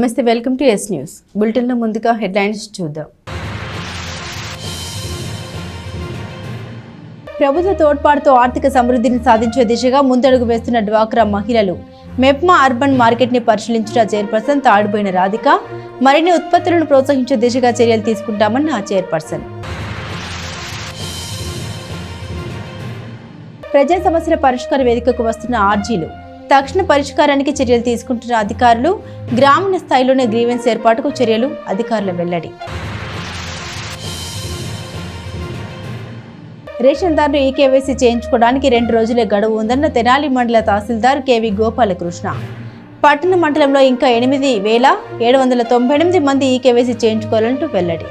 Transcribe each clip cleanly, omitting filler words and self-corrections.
నమస్తే, welcome to yes news bulletin లో ముందుగా హెడ్లైన్స్ చూద్దాం. ప్రభుత్వ తోడ్పాటుతో ఆర్థిక సమృద్ధిని సాధించే దిశగా ముందడుగు వేస్తున్న డ్వాక్రా మహిళలు. మెప్మా అర్బన్ మార్కెట్ ని పరిశీలించిన చైర్పర్సన్ తాడుబోయిన రాధిక. మరిన్ని ఉత్పత్తులను ప్రోత్సహించే దిశగా చర్యలు తీసుకుంటామన్న చైర్పర్సన్. ప్రజా సమస్యల పరిష్కార వేదికకు వస్తున్న ఆర్జీలు. తక్షణ పరిష్కారానికి చర్యలు తీసుకుంటున్న అధికారులు. గ్రామీణ స్థాయిలోనే గ్రీవెన్స్ ఏర్పాటుకు చర్యలు, అధికారుల వెల్లడి. రేషన్దారులు ఈకేవైసీ చేయించుకోవడానికి 2 రోజులే గడువు ఉందన్న తెనాలి మండల తహసీల్దార్ కేవి గోపాలకృష్ణ. పట్టణ మండలంలో ఇంకా 8,798 మంది ఈకేవైసీ చేయించుకోవాలంటూ వెల్లడి.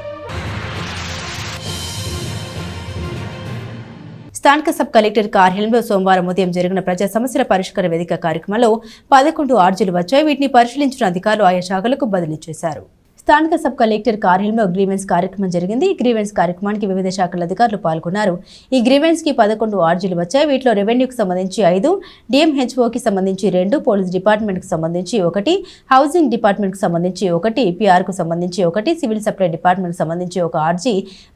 స్థానిక సబ్ కలెక్టర్ కార్యాలయంలో సోమవారం ఉదయం జరిగిన ప్రజా సమస్యల పరిష్కార వేదిక కార్యక్రమంలో 11 ఆర్జీలు వచ్చాయి. వీటిని పరిశీలించిన అధికారులు ఆయా శాఖలకు బదిలీ చేశారు. స్థానిక సబ్ కలెక్టర్ కార్యాలయంలో గ్రీవెన్స్ కార్యక్రమం జరిగింది. ఈ గ్రీవెన్స్ కార్యక్రమానికి వివిధ శాఖల అధికారులు పాల్గొన్నారు. ఈ గ్రీవెన్స్ కి 11 ఆర్జీలు వచ్చాయి. వీటిలో రెవెన్యూకి సంబంధించి 5, డిఎంహెచ్ఓకి సంబంధించి 2, పోలీస్ డిపార్ట్మెంట్ కి సంబంధించి 1, హౌసింగ్ డిపార్ట్మెంట్ కి సంబంధించి 1, పిఆర్ కు సంబంధించి 1, సివిల్ సప్లై డిపార్ట్మెంట్ కి సంబంధించి 1 ఆర్జీ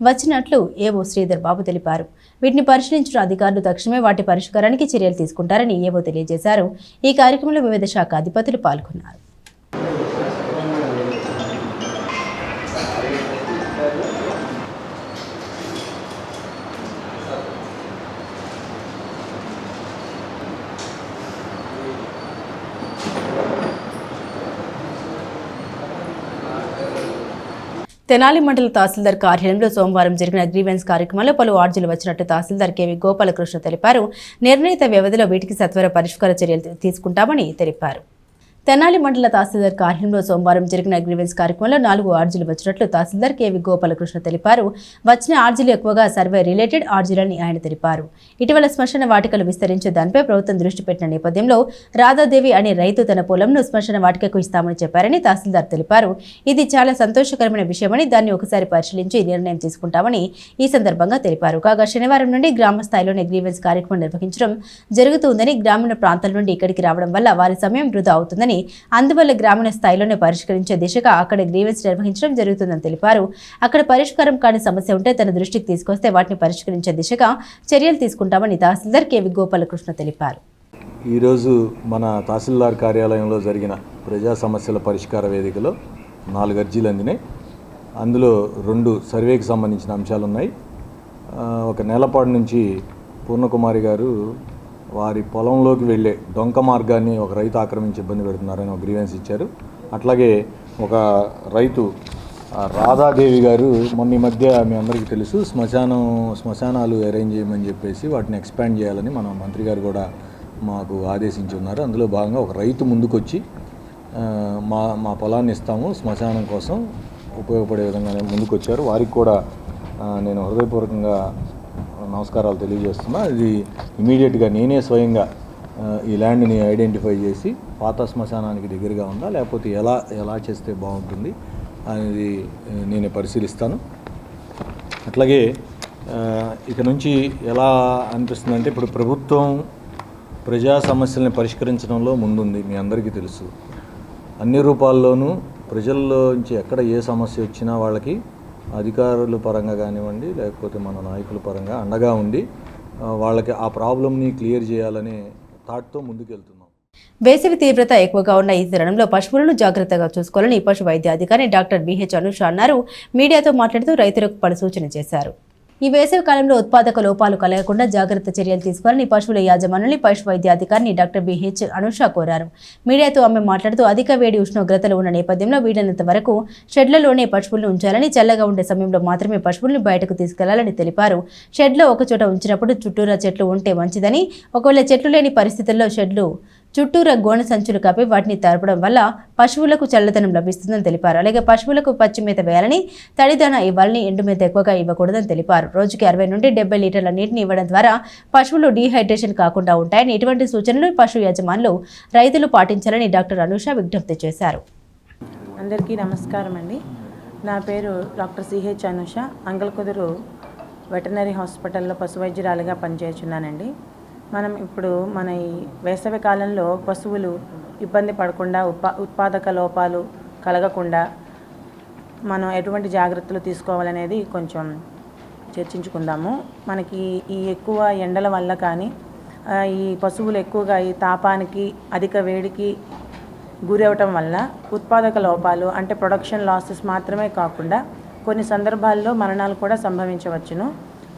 వచ్చినట్లు ఏవో శ్రీధర్ బాబు తెలిపారు. వీటిని పరిశీలించిన అధికారులు తక్షణమే వాటి పరిష్కారానికి చర్యలు తీసుకుంటారని ఏవో తెలియజేశారు. ఈ కార్యక్రమంలో వివిధ శాఖ అధిపతులు పాల్గొన్నారు. తెనాలి మండల తహసీల్దార్ కార్యాలయంలో సోమవారం జరిగిన గ్రీవెన్స్ కార్యక్రమంలో పలు ఆర్జీలు వచ్చినట్టు తహసీల్దార్ కేవి గోపాలకృష్ణ తెలిపారు. నిర్ణీత వ్యవధిలో వీటికి సత్వర పరిష్కార చర్యలు తీసుకుంటామని తెలిపారు. తెనాలి మండల తహసీల్దార్ కార్యాలయంలో సోమవారం జరిగిన గ్రీవెన్స్ కార్యక్రమంలో 4 ఆర్జీలు వచ్చినట్లు తహసీల్దార్ కేవి గోపాలకృష్ణ తెలిపారు. వచ్చిన ఆర్జీలు ఎక్కువగా సర్వే రిలేటెడ్ ఆర్జీలని ఆయన తెలిపారు. ఇటీవల శ్మశాన వాటికలు విస్తరించే దానిపై ప్రభుత్వం దృష్టి పెట్టిన నేపథ్యంలో రాధాదేవి అనే రైతు తన పొలంను శ్మశాన వాటికకు ఇస్తామని చెప్పారని తహసీల్దార్ తెలిపారు. ఇది చాలా సంతోషకరమైన విషయమని, దాన్ని ఒకసారి పరిశీలించి నిర్ణయం తీసుకుంటామని ఈ సందర్భంగా తెలిపారు. కాగా శనివారం నుండి గ్రామ స్థాయిలోనే గ్రీవెన్స్ కార్యక్రమం నిర్వహించడం జరుగుతుందని, గ్రామీణ ప్రాంతాల నుండి ఇక్కడికి రావడం వల్ల వారి సమయం వృధా అవుతుందని, అందువల్ల గ్రామీణ స్థాయిలోనే పరిష్కరించే దిశగా అక్కడ గ్రీవెన్స్ నిర్వహించడం జరుగుతుందని తెలిపారు. అక్కడ పరిష్కారం కాని సమస్య ఉంటే తన దృష్టికి తీసుకొస్తే వాటిని పరిష్కరించే దిశగా చర్యలు తీసుకుంటామని తహసీల్దార్ కేవి గోపాలకృష్ణ తెలిపారు. ఈరోజు మన తహసీల్దార్ కార్యాలయంలో జరిగిన ప్రజా సమస్యల పరిష్కార వేదికలో 4 అర్జీలు అందినాయి. అందులో 2 సర్వేకి సంబంధించిన అంశాలు ఉన్నాయి. ఒక నెలపాటు నుంచి పూర్ణకుమారి గారు వారి పొలంలోకి వెళ్ళే డొంక మార్గాన్ని ఒక రైతు ఆక్రమించి ఇబ్బంది పెడుతున్నారని ఒక గ్రీవెన్స్ ఇచ్చారు. అట్లాగే ఒక రైతు రాధాదేవి గారు మొన్న ఈ మధ్య మీ అందరికీ తెలుసు శ్మశానాలు అరేంజ్ చేయమని చెప్పేసి వాటిని ఎక్స్పాండ్ చేయాలని మన మంత్రి గారు కూడా మాకు ఆదేశించి ఉన్నారు. అందులో భాగంగా ఒక రైతు ముందుకొచ్చి మా పొలాన్ని ఇస్తాము శ్మశానం కోసం ఉపయోగపడే విధంగా ముందుకొచ్చారు. వారికి కూడా నేను హృదయపూర్వకంగా నమస్కారాలు తెలియజేస్తున్నా. ఇది ఇమీడియట్గా నేనే స్వయంగా ఈ ల్యాండ్ని ఐడెంటిఫై చేసి పాత శ్మశానానికి దగ్గరగా ఉందా లేకపోతే ఎలా చేస్తే బాగుంటుంది అనేది నేనే పరిశీలిస్తాను. అట్లాగే ఇక నుంచి ఎలా అనిపిస్తుందంటే, ఇప్పుడు ప్రభుత్వం ప్రజా సమస్యల్ని పరిష్కరించడంలో ముందుంది. మీ అందరికీ తెలుసు. అన్ని రూపాల్లోనూ ప్రజల్లోంచి ఎక్కడ ఏ సమస్య వచ్చినా వాళ్ళకి అధికారుల పరంగా కానివ్వండి లేకపోతే మన నాయకుల పరంగా అండగా ఉండి వాళ్ళకి ఆ ప్రాబ్లంని క్లియర్ చేయాలనే థాట్తో ముందుకెళ్తున్నాం. వేసవి తీవ్రత ఎక్కువగా ఉన్న ఈ తరుణంలో పశువులను జాగ్రత్తగా చూసుకోవాలని పశు వైద్య అధికారి డాక్టర్ బిహెచ్ అనుష అన్నారు. మీడియాతో మాట్లాడుతూ రైతులకు పలు సూచన చేశారు. ఈ వేసవి కాలంలో ఉత్పాదక లోపాలు కలగకుండా జాగ్రత్త చర్యలు తీసుకోవాలని పశువుల యాజమానుల్ని పశు వైద్య అధికారిని డాక్టర్ బిహెచ్ అనుష కోరారు. మీడియాతో ఆమె మాట్లాడుతూ అధిక వేడి ఉష్ణోగ్రతలు ఉన్న నేపథ్యంలో వీలైనంత వరకు షెడ్లలోనే పశువులను ఉంచాలని, చల్లగా ఉండే సమయంలో మాత్రమే పశువులను బయటకు తీసుకెళ్లాలని తెలిపారు. షెడ్లో ఒకచోట ఉంచినప్పుడు చుట్టూరా చెట్లు ఉంటే మంచిదని, ఒకవేళ చెట్లు లేని పరిస్థితుల్లో షెడ్లు చుట్టూరా గోనె సంచులు కప్పి వాటిని తరపడం వల్ల పశువులకు చల్లదనం లభిస్తుందని తెలిపారు. అలాగే పశువులకు పచ్చి మేత వేయాలని, తడిదాన ఇవ్వాలని, ఎండు మేత ఎక్కువగా ఇవ్వకూడదని తెలిపారు. రోజుకి 60 నుండి 70 లీటర్ల నీటిని ఇవ్వడం ద్వారా పశువులు డీహైడ్రేషన్ కాకుండా ఉంటాయని, ఇటువంటి సూచనలు పశు యజమానులు రైతులు పాటించాలని డాక్టర్ అనుష విజ్ఞప్తి చేశారు. అందరికీ నమస్కారం అండి. నా పేరు డాక్టర్ సిహెచ్ అనుష. అంగల్కుదురు వెటనరీ హాస్పిటల్లో పశు వైద్యురాలుగా పనిచేస్తున్నానండి. మనం ఇప్పుడు ఈ వేసవి కాలంలో పశువులు ఇబ్బంది పడకుండా ఉత్పాదక లోపాలు కలగకుండా మనం ఎటువంటి జాగ్రత్తలు తీసుకోవాలనేది కొంచెం చర్చించుకుందాము. మనకి ఈ ఎక్కువ ఎండల వల్ల కానీ ఈ పశువులు ఎక్కువగా ఈ తాపానికి అధిక వేడికి గురి అవటం వల్ల ఉత్పాదక లోపాలు అంటే ప్రొడక్షన్ లాసెస్ మాత్రమే కాకుండా కొన్ని సందర్భాల్లో మరణాలు కూడా సంభవించవచ్చును.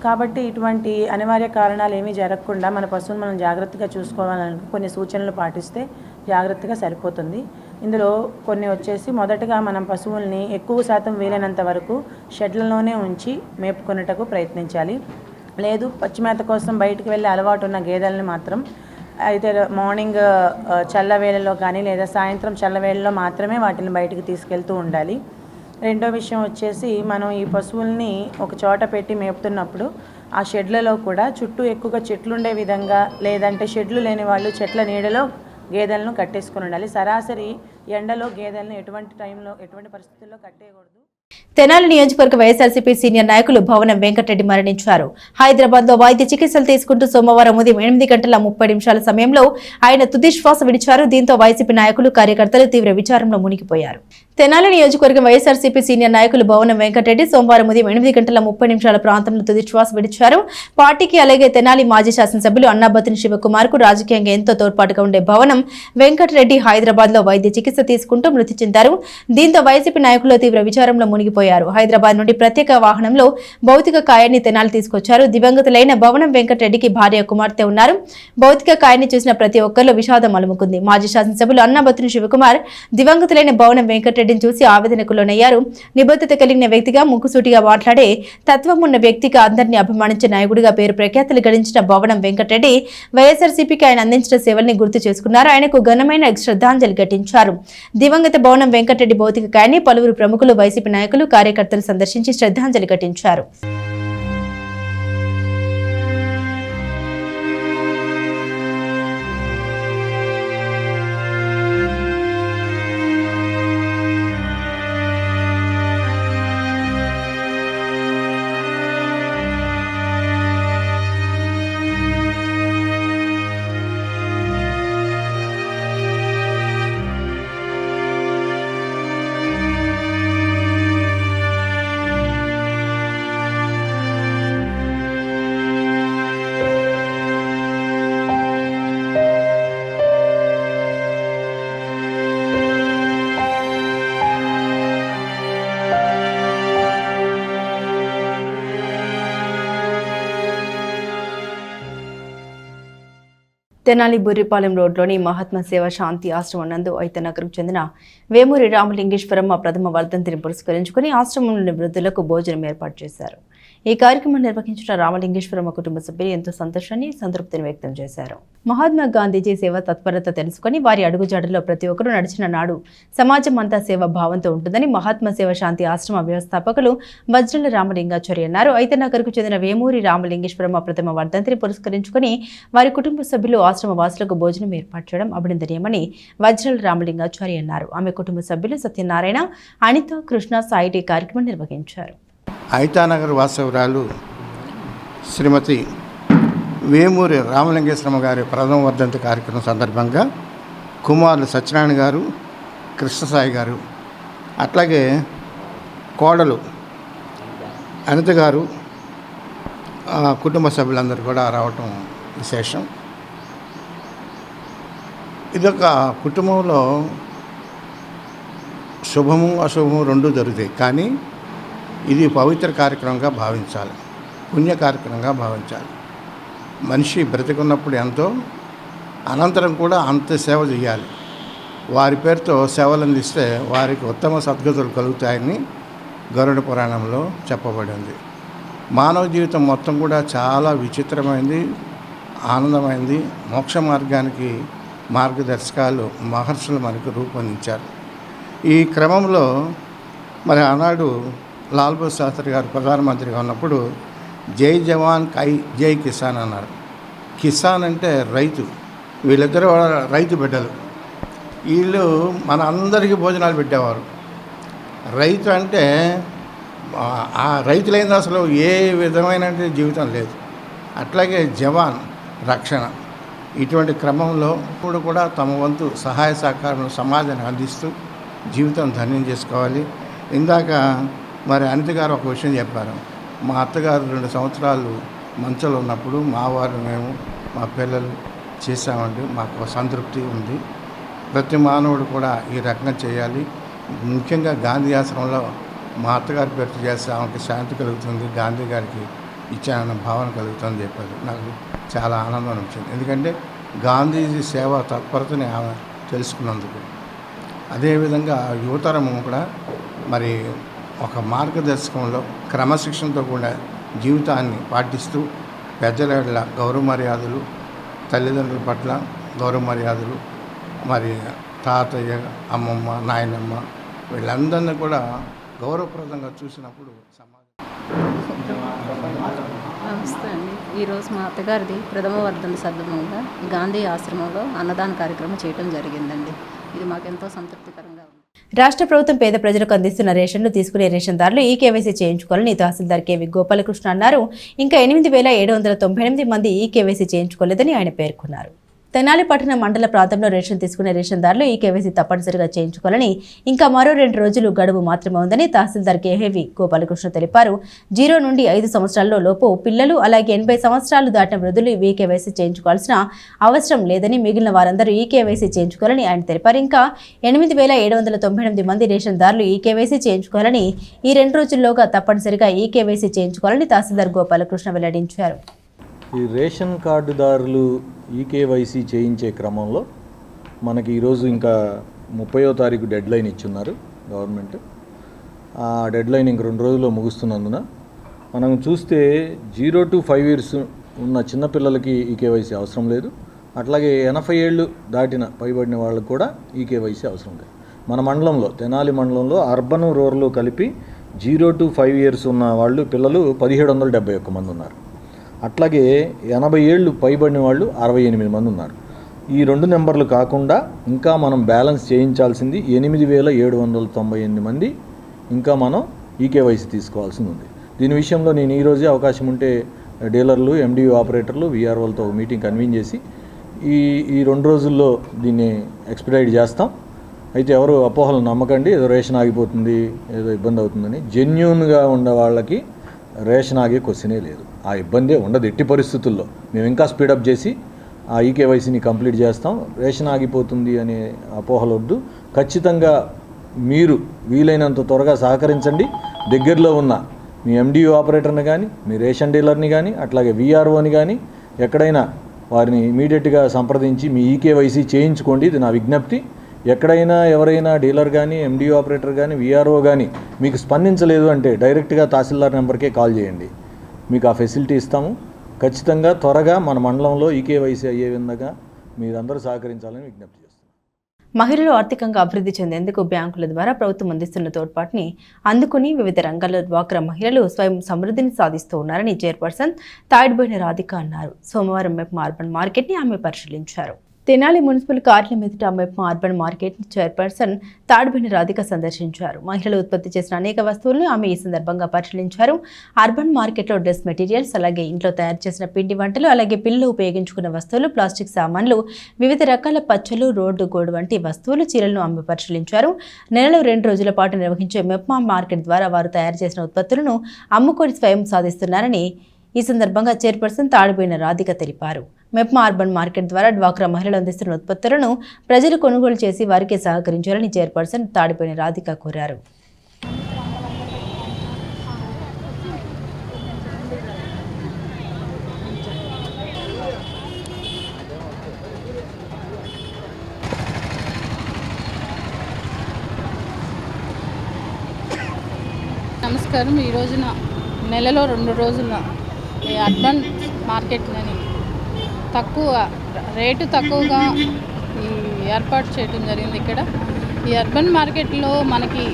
కాబట్టి ఇటువంటి అనివార్య కారణాలు ఏమీ జరగకుండా మన పశువును మనం జాగ్రత్తగా చూసుకోవాలని కొన్ని సూచనలు పాటిస్తే జాగ్రత్తగా సరిపోతుంది. ఇందులో కొన్ని వచ్చేసి మొదటగా మనం పశువుల్ని ఎక్కువ శాతం వీలైనంత వరకు షెడ్లలోనే ఉంచి మేపుకొనుటకు ప్రయత్నించాలి. లేదు పచ్చిమేత కోసం బయటికి వెళ్ళే అలవాటు ఉన్న గేదెలను మాత్రం అయితే మార్నింగ్ చల్లవేళలో కానీ లేదా సాయంత్రం చల్లవేళలో మాత్రమే వాటిని బయటికి తీసుకెళ్తూ ఉండాలి. రెండో విషయం వచ్చేసి మనం ఈ పశువుల్ని ఒక చోట పెట్టి మేపుతున్నప్పుడు ఆ షెడ్లలో కూడా చుట్టూ ఎక్కువగా చెట్లు ఉండే విధంగా లేదంటే షెడ్లు లేని వాళ్ళు చెట్ల నీడలో గేదెలను కట్టేసుకుని ఉండాలి. సరాసరి ఎండలో గేదెలను ఎటువంటి పరిస్థితుల్లో కట్టేయకూడదు. తెనాలి నియోజకవర్గ వైఎస్ఆర్సీపీ సీనియర్ నాయకులు భవనం వెంకటరెడ్డి మరణించారు. హైదరాబాద్ లో వైద్య చికిత్సలు తీసుకుంటూ సోమవారం ఉదయం 8:30 సమయంలో ఆయన తుది శ్వాస విడిచారు. దీంతో వైసీపీ నాయకులు కార్యకర్తలు తీవ్ర విచారంలో మునిగిపోయారు. తెనాలి నియోజకవర్గం వైఎస్ఆర్సీపీ సీనియర్ నాయకులు భవనం వెంకటరెడ్డి సోమవారం ఉదయం 8:30 ప్రాంతంలో తుది శ్వాస విడిచారు. పార్టీకి అలాగే తెనాలి మాజీ శాసనసభ్యులు అన్నాబత్తిని శివకుమార్ కు రాజకీయంగా ఎంతో తోడ్పాటుగా ఉండే భవనం వెంకటరెడ్డి హైదరాబాద్ లో వైద్య చికిత్స తీసుకుంటూ మృతి చెందారు. దీంతో వైసీపీ నాయకులు తీవ్ర విచారంలో మునిగిపోయారు. హైదరాబాద్ నుండి ప్రత్యేక వాహనంలో భౌతిక కాయాన్ని తెనాలి తీసుకొచ్చారు. దివంగతులైన భవనం వెంకటరెడ్డికి భార్య కుమార్తె ఉన్నారు. భౌతిక కాయాన్ని చూసిన ప్రతి ఒక్కరిలో విషాదం అలుముకుంది. మాజీ శాసనసభ్యులు అన్నాబత్తిని శివకుమార్ దివంగతులైన భవనం వెంకటరెడ్డిని చూసి ఆవేదనకు లోనయ్యారు. నిబద్ధత కలిగిన వ్యక్తిగా ముక్కుసూటిగా మాట్లాడే తత్వం ఉన్న వ్యక్తిగా అందరినీ అభిమానించే నాయకుడిగా పేరు ప్రఖ్యాతులు గడించిన భవనం వెంకటరెడ్డి వైఎస్ఆర్సీపీకి ఆయన అందించిన సేవల్ని గుర్తు చేసుకున్నారు. ఆయనకు ఘనమైన శ్రద్ధాంజలి ఘటించారు. దివంగత భవనం వెంకటరెడ్డి భౌతిక కాయాన్ని పలువురు ప్రముఖులు వైసీపీ నాయకులు కార్యకర్తలు సందర్శించి శ్రద్ధాంజలి ఘటించారు. తెనాలి బుర్రిపాలెం రోడ్లోని మహాత్మా సేవ శాంతి ఆశ్రమం నందు ఐతనగర్కు చెందిన వేమూరి రామలింగేశ్వరమ్మ ప్రథమ వర్ధంతిని పురస్కరించుకుని ఆశ్రమంలోని వృద్ధులకు భోజనం ఏర్పాటు చేశారు. ఈ కార్యక్రమం నిర్వహించిన రామలింగేశ్వరమ్మ కుటుంబ సభ్యులు ఎంతో సంతోషాన్ని సంతృప్తిని వ్యక్తం చేశారు. మహాత్మా గాంధీజీ సేవ తత్పరత తెలుసుకుని వారి అడుగుజాడల్లో ప్రతి ఒక్కరూ నడిచిన నాడు సమాజం అంతా సేవ భావంతో ఉంటుందని మహాత్మా సేవ శాంతి ఆశ్రమ వ్యవస్థాపకులు వజ్రల రామలింగాచారి అన్నారు. ఐతనగర్కు చెందిన వేమూరి రామలింగేశ్వరమ్మ ప్రథమ వర్ధంతిని పురస్కరించుకుని వారి కుటుంబ సభ్యులు ఆశ్రమ వాసులకు భోజనం ఏర్పాటు చేయడం అభినందనీయమని వజ్రల రామలింగాచారి అన్నారు. ఆమె కుటుంబ సభ్యులు సత్యనారాయణ, అనిత, కృష్ణ, సాయిటి కార్యక్రమం నిర్వహించారు. ఐతానగర్ వాసవరాలు శ్రీమతి వేమూరి రామలింగేశ్వరమ్మ గారి ప్రథమ వర్ధంతి కార్యక్రమం సందర్భంగా కుమారులు సత్యనారాయణ గారు, కృష్ణసాయి గారు, అట్లాగే కోడలు అనిత గారు, కుటుంబ సభ్యులందరూ కూడా రావటం విశేషం. ఇదొక కుటుంబంలో శుభము అశుభము రెండూ జరుగుతాయి, కానీ ఇది పవిత్ర కార్యక్రమంగా భావించాలి, పుణ్య కార్యక్రమంగా భావించాలి. మనిషి బ్రతికున్నప్పుడు ఎంతో, అనంతరం కూడా అంత సేవ చేయాలి. వారి పేరుతో సేవలు అందిస్తే వారికి ఉత్తమ సద్గతులు కలుగుతాయని గరుడ పురాణంలో చెప్పబడింది. మానవ జీవితం మొత్తం కూడా చాలా విచిత్రమైంది, ఆనందమైంది. మోక్ష మార్గానికి మార్గదర్శకాలు మహర్షులు మనకు రూపొందించారు. ఈ క్రమంలో మరి ఆనాడు లాల్ బహదూర్ శాస్త్రి గారు ప్రధానమంత్రిగా ఉన్నప్పుడు జై జవాన్ జై కిసాన్ అన్నారు. కిసాన్ అంటే రైతు, వీళ్ళిద్దరూ రైతు బిడ్డలు. వీళ్ళు మన అందరికీ భోజనాలు పెట్టేవారు. రైతు అంటే ఆ రైతు లేని అసలు ఏ విధమైన జీవితం లేదు. అట్లాగే జవాన్ రక్షణ. ఇటువంటి క్రమంలో ఇప్పుడు కూడా తమ వంతు సహాయ సహకారం సమాజానికి అందిస్తూ జీవితం ధన్యం చేసుకోవాలి. ఇందాక మరి అనిత గారు ఒక విషయం చెప్పారు. మా అత్తగారు 2 సంవత్సరాలు మంచంలో ఉన్నప్పుడు మా వారు మేము మా పిల్లలు చేశామండి. మాకు సంతృప్తి ఉంది. ప్రతి మానవుడు కూడా ఈ రకంగా చేయాలి. ముఖ్యంగా గాంధీ ఆశ్రమంలో మా అత్తగారి పేరు చేస్తే ఆమెకి శాంతి కలుగుతుంది, గాంధీ గారికి ఇచ్చానన్న భావన కలుగుతుందని చెప్పారు. నాకు చాలా ఆనందం అనిపించింది. ఎందుకంటే గాంధీజీ సేవా తత్పరతని ఆమె తెలుసుకున్నందుకు. అదేవిధంగా యువతరం కూడా మరి ఒక మార్గదర్శకంలో క్రమశిక్షణతో కూడా జీవితాన్ని పాటిస్తూ పెద్దల గౌరవ మర్యాదలు, తల్లిదండ్రుల పట్ల గౌరవ మర్యాదలు, మరి తాతయ్య, అమ్మమ్మ, నాయనమ్మ వీళ్ళందరినీ కూడా గౌరవప్రదంగా చూసినప్పుడు సమాజం. నమస్తే అండి. ఈరోజు మా అత్తగారిది ప్రథమ వర్ధంతి సందర్భంగా గాంధీ ఆశ్రమంలో అన్నదాన కార్యక్రమం చేయడం జరిగిందండి. ఇది మాకెంతో సంతృప్తికరంగా ఉంది. రాష్ట్ర ప్రభుత్వం పేద ప్రజలకు అందిస్తున్న రేషన్లు తీసుకునే రేషన్దారులు ఈ కేవైసీ చేయించుకోవాలని తహసీల్దార్ కేవి గోపాలకృష్ణ అన్నారు. ఇంకా 8,798 మంది ఈ కేవైసీ చేయించుకోలేదని ఆయన పేర్కొన్నారు. తెనాలి పట్టణ మండల ప్రాంతంలో రేషన్ తీసుకునే రేషన్దారులు ఈ కేవైసీ తప్పనిసరిగా చేయించుకోవాలని, ఇంకా మరో 2 రోజులు గడువు మాత్రమే ఉందని తహసీల్దార్ కేవి గోపాలకృష్ణ తెలిపారు. 0 నుండి 5 సంవత్సరాల్లో లోపు పిల్లలు, అలాగే 80 సంవత్సరాలు దాటిన వృద్ధులు ఈ కేవైసీ చేయించుకోవాల్సిన అవసరం లేదని, మిగిలిన వారందరూ ఈ కేవైసీ చేయించుకోవాలని ఆయన తెలిపారు. ఇంకా 8,798 మంది రేషన్దారులు ఈ కేవైసీ చేయించుకోవాలని, ఈ 2 రోజుల్లోగా తప్పనిసరిగా ఈ కేవైసీ చేయించుకోవాలని తహసీల్దార్ గోపాలకృష్ణ వెల్లడించారు. ఈ రేషన్ కార్డుదారులు ఈకేవైసీ చేయించే క్రమంలో మనకి ఈరోజు ఇంకా 30వ తారీఖు డెడ్ లైన్ ఇచ్చున్నారు గవర్నమెంట్. ఆ డెడ్ లైన్ ఇంక 2 రోజుల్లో ముగుస్తున్నందున మనం చూస్తే 0 to 5 years ఉన్న చిన్నపిల్లలకి ఈకేవైసీ అవసరం లేదు. అట్లాగే 80 ఏళ్ళు దాటిన పైబడిన వాళ్ళకు కూడా ఈకేవైసీ అవసరం లేదు. మన మండలంలో, తెనాలి మండలంలో అర్బన్ రూరల్ కలిపి 0 to 5 years ఉన్న వాళ్ళు పిల్లలు 1771 మంది ఉన్నారు. అట్లాగే 80 ఏళ్ళు పైబడిన వాళ్ళు 68 మంది ఉన్నారు. ఈ 2 నెంబర్లు కాకుండా ఇంకా మనం బ్యాలెన్స్ చేయించాల్సింది 8,798 మంది ఇంకా మనం ఈకేవైసీ తీసుకోవాల్సింది ఉంది. దీని విషయంలో నేను ఈరోజే అవకాశం ఉంటే డీలర్లు, ఎండియూ ఆపరేటర్లు, వీఆర్ఓలతో మీటింగ్ కన్వీన్ చేసి ఈ 2 రోజుల్లో దీన్ని ఎక్స్పెడైట్ చేస్తాం. అయితే ఎవరు అపోహలు నమ్మకండి, ఏదో రేషన్ ఆగిపోతుంది, ఏదో ఇబ్బంది అవుతుందని. జెన్యూన్గా ఉండే వాళ్ళకి రేషన్ ఆగే క్వశ్చనే లేదు. ఆ ఇబ్బందే ఉండదు ఎట్టి పరిస్థితుల్లో. మేము ఇంకా స్పీడప్ చేసి ఆ ఈకేవైసీని కంప్లీట్ చేస్తాం. రేషన్ ఆగిపోతుంది అనే అపోహలు వద్దు. ఖచ్చితంగా మీరు వీలైనంత త్వరగా సహకరించండి. దగ్గరలో ఉన్న మీ ఎండియూ ఆపరేటర్ని కానీ, మీ రేషన్ డీలర్ని కానీ, అట్లాగే వీఆర్ఓని కానీ ఎక్కడైనా వారిని ఇమీడియట్గా సంప్రదించి మీ ఈకేవైసీ చేయించుకోండి. ఇది నా విజ్ఞప్తి. ఎక్కడైనా ఎవరైనా డీలర్ కానీ, ఎండియూ ఆపరేటర్ కానీ, వీఆర్ఓ కానీ మీకు స్పందించలేదు అంటే డైరెక్ట్గా తహసీల్దార్ నెంబర్కే కాల్ చేయండి. మీకు ఆ ఫెసిలిటీ ఇస్తాము. ఖచ్చితంగా త్వరగా మన మండలంలో ఈకేవైసీ అయ్యే విధంగా మీరందరూ సహకరించాలని విజ్ఞప్తి చేస్తున్నాం. మహిళలు ఆర్థికంగా అభివృద్ధి చెందేందుకు బ్యాంకుల ద్వారా ప్రభుత్వం అందిస్తున్న తోడ్పాటుని అందుకుని వివిధ రంగాల్లో డ్వాక్రా మహిళలు స్వయం సమృద్ధిని సాధిస్తూ ఉన్నారని చైర్పర్సన్ తాయిడ్బోయిన రాధిక అన్నారు. సోమవారం మెప్మా అర్బన్ మార్కెట్ని ఆమె పరిశీలించారు. తెనాలి మున్సిపల్ కార్యాలయం ఎదుట MEPMA urban market chairperson Tadiboyina Radhika సందర్శించారు. మహిళలు ఉత్పత్తి చేసిన అనేక వస్తువులను ఆమె ఈ సందర్భంగా పరిశీలించారు. అర్బన్ మార్కెట్లో డ్రెస్ మెటీరియల్స్, అలాగే ఇంట్లో తయారు చేసిన పిండి వంటలు, అలాగే పిల్లలు ఉపయోగించుకున్న వస్తువులు, ప్లాస్టిక్ సామాన్లు, వివిధ రకాల పచ్చలు, రోడ్డు గోడు వంటి వస్తువులు, చీరలను ఆమె పరిశీలించారు. నెలలో 2 రోజుల పాటు నిర్వహించే మెప్మా మార్కెట్ ద్వారా వారు తయారు చేసిన ఉత్పత్తులను అమ్ముకొని స్వయం సాధిస్తున్నారని ఈ సందర్భంగా చైర్పర్సన్ తాడిబోయిన రాధిక తెలిపారు. మెప్మా అర్బన్ మార్కెట్ ద్వారా డ్వాక్రా మహిళలు అందిస్తున్న ఉత్పత్తులను ప్రజలు కొనుగోలు చేసి వారికి సహకరించాలని చైర్పర్సన్ తాడిపోయిన రాధిక కోరారు. నమస్కారం. ఈ రోజున నెలలో 2 రోజుల ఈ అర్బన్ మార్కెట్లని తక్కువగా ఈ ఏర్పాటు చేయడం జరిగింది. ఇక్కడ ఈ అర్బన్ మార్కెట్లో మనకి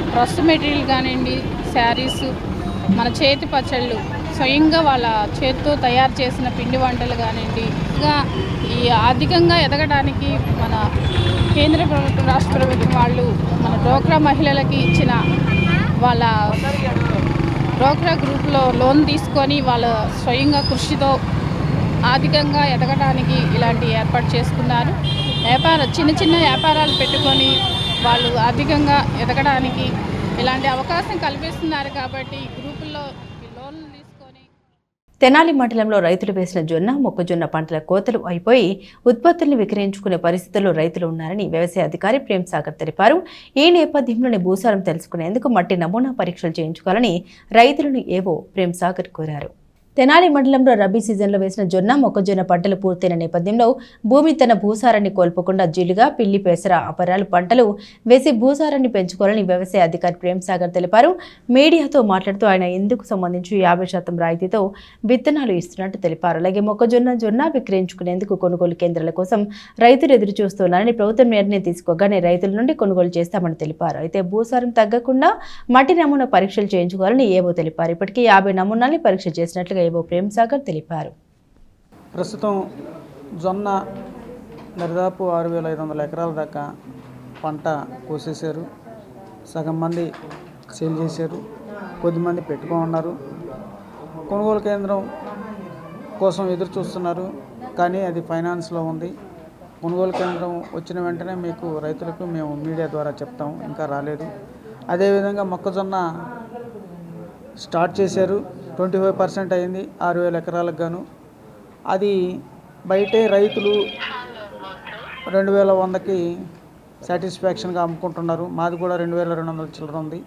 డ్రెస్ మెటీరియల్ కానివ్వండి, శారీస్, మన చేతి పచ్చళ్ళు, స్వయంగా వాళ్ళ చేతితో తయారు చేసిన పిండి వంటలు కానివ్వండి, ఇంకా ఈ ఆర్థికంగా ఎదగడానికి మన కేంద్ర ప్రభుత్వం, రాష్ట్ర ప్రభుత్వం వాళ్ళు మన డ్వాక్రా మహిళలకి ఇచ్చిన వాళ్ళ డ్వాక్రా గ్రూప్లో లోన్ తీసుకొని వాళ్ళ స్వయంగా కృషితో ఆర్థికంగా ఎదగడానికి ఇలాంటి ఏర్పాటు చేసుకున్నారు. చిన్న చిన్న వ్యాపారాలు పెట్టుకొని వాళ్ళు ఆర్థికంగా ఎదగడానికి ఇలాంటి అవకాశం కల్పిస్తున్నారు. కాబట్టి గ్రూపుల్లో లోన్లు తీసుకొని తెనాలి మండలంలో రైతులు వేసిన జొన్న, మొక్కజొన్న పంటల కోతలు అయిపోయి ఉత్పత్తులను విక్రయించుకునే పరిస్థితుల్లో రైతులు ఉన్నారని వ్యవసాయ అధికారి ప్రేమ్ సాగర్ తెలిపారు. ఈ నేపథ్యంలోనే భూసారం తెలుసుకునేందుకు మట్టి నమూనా పరీక్షలు చేయించుకోవాలని రైతులను ఏవో ప్రేమ్ సాగర్ కోరారు. తెనాలి మండలంలో రబీ సీజన్లో వేసిన జొన్న, మొక్కజొన్న పంటలు పూర్తయిన నేపథ్యంలో భూమి తన భూసారాన్ని కోల్పోకుండా జిలుగా, పిల్లి, పెసర, అపరాలు పంటలు వేసి భూసారాన్ని పెంచుకోవాలని వ్యవసాయ అధికారి ప్రేమ్ సాగర్ తెలిపారు. మీడియాతో మాట్లాడుతూ ఆయన ఇందుకు సంబంధించి 50% రాయితీతో విత్తనాలు ఇస్తున్నట్టు తెలిపారు. అలాగే మొక్కజొన్న, జొన్న విక్రయించుకునేందుకు కొనుగోలు కేంద్రాల కోసం రైతులు ఎదురు చూస్తున్నారని, ప్రభుత్వం నిర్ణయం తీసుకోగానే రైతుల నుండి కొనుగోలు చేస్తామని తెలిపారు. అయితే భూసారం తగ్గకుండా మట్టి నమూనా పరీక్షలు చేయించుకోవాలని ఏవో తెలిపారు. ఇప్పటికీ 50 నమూనాల్ని పరీక్ష చేసినట్లుగా ఏవో ప్రేమ్ సాగర్ తెలిపారు. ప్రస్తుతం జొన్న దాదాపు 6500 ఎకరాల దాకా పంట కోసేశారు. సగం మంది సేల్ చేశారు, కొద్దిమంది పెట్టుకున్నారు. కొనుగోలు కేంద్రం కోసం ఎదురు చూస్తున్నారు, కానీ అది ఫైనాన్స్లో ఉంది. కొనుగోలు కేంద్రం వచ్చిన వెంటనే మీకు రైతులకు మేము మీడియా ద్వారా చెప్తాము, ఇంకా రాలేదు. అదేవిధంగా మొక్కజొన్న స్టార్ట్ చేశారు, 25% అయింది 6000 ఎకరాలకు గాను. అది బయటే రైతులు 2100కి సాటిస్ఫాక్షన్గా అమ్ముకుంటున్నారు. మాది కూడా 2200 చిల్లర ఉంది.